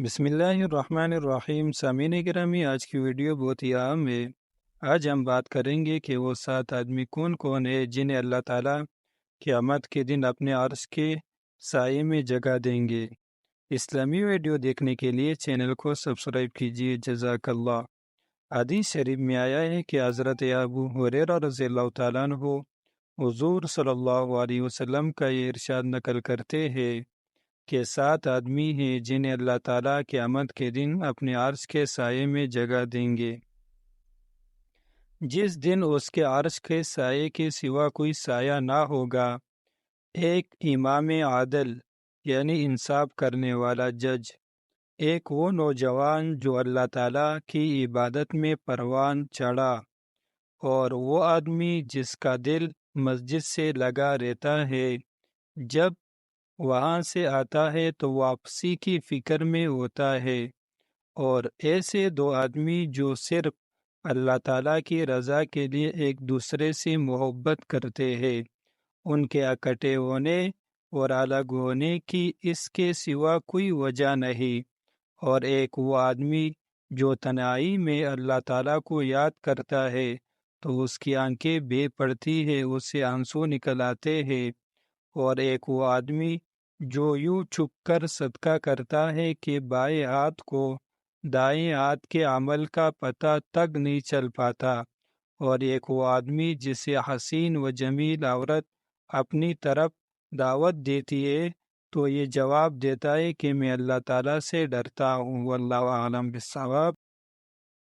بسم اللہ الرحمن الرحیم۔ سامعین گرامی، آج کی ویڈیو بہت ہی اہم ہے۔ آج ہم بات کریں گے کہ وہ 7 آدمی کون کون ہیں جنہیں اللہ تعالیٰ قیامت کے دن اپنے عرش کے سائے میں جگہ دیں گے۔ اسلامی ویڈیو دیکھنے کے لیے چینل کو سبسکرائب کیجیے، جزاک اللہ۔ حدیث شریف میں آیا ہے کہ حضرت ابو ہریرہ رضی اللہ تعالیٰ عنہ حضور صلی اللہ علیہ وسلم کا یہ ارشاد نقل کرتے ہیں کہ 7 آدمی ہیں جنہیں اللہ تعالیٰ قیامت کے دن اپنے عرش کے سائے میں جگہ دیں گے۔ جس دن اس کے عرش کے سائے کے سوا کوئی سایہ نہ ہوگا، ایک امام عادل یعنی انصاف کرنے والا جج، ایک وہ نوجوان جو اللہ تعالیٰ کی عبادت میں پروان چڑھا، اور وہ آدمی جس کا دل مسجد سے لگا رہتا ہے، جب وہاں سے آتا ہے تو واپسی کی فکر میں ہوتا ہے، اور ایسے 2 آدمی جو صرف اللہ تعالیٰ کی رضا کے لیے ایک دوسرے سے محبت کرتے ہیں، ان کے اکٹھے ہونے اور الگ ہونے کی اس کے سوا کوئی وجہ نہیں، اور ایک وہ آدمی جو تنہائی میں اللہ تعالیٰ کو یاد کرتا ہے تو اس کی آنکھیں بے پڑتی ہے، اس سے آنسو نکل آتے ہیں، اور ایک وہ آدمی جو یوں چھپ کر صدقہ کرتا ہے کہ بائیں ہاتھ کو دائیں ہاتھ کے عمل کا پتہ تک نہیں چل پاتا، اور ایک وہ آدمی جسے حسین و جمیل عورت اپنی طرف دعوت دیتی ہے تو یہ جواب دیتا ہے کہ میں اللہ تعالیٰ سے ڈرتا ہوں۔ واللہ اعلم بالصواب۔